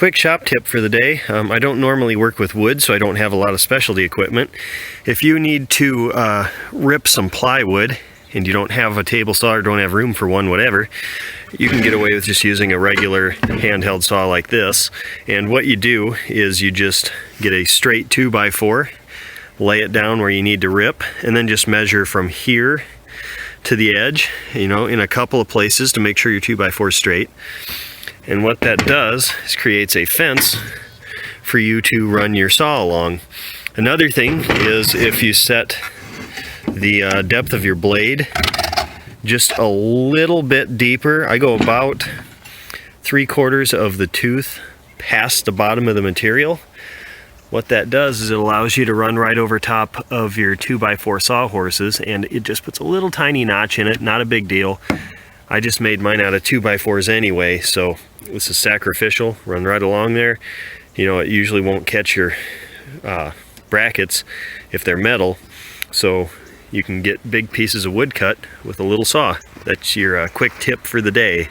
Quick shop tip for the day. I don't normally work with wood, so I don't have a lot of specialty equipment. If you need to rip some plywood and you don't have a table saw or don't have room for one, whatever, you can get away with just using a regular handheld saw like this. And what you do is you just get a straight 2x4, lay it down where you need to rip, and then just measure from here to the edge, in a couple of places to make sure your 2x4 is straight. And what that does is creates a fence for you to run your saw along. Another thing is if you set the depth of your blade just a little bit deeper. I go about 3/4 of the tooth past the bottom of the material. What that does is it allows you to run right over top of your 2x4 sawhorses, and it just puts a little tiny notch in it, not a big deal. I just made mine out of 2x4s anyway, so this is sacrificial. Run right along there. It usually won't catch your brackets if they're metal, so you can get big pieces of wood cut with a little saw. That's your quick tip for the day.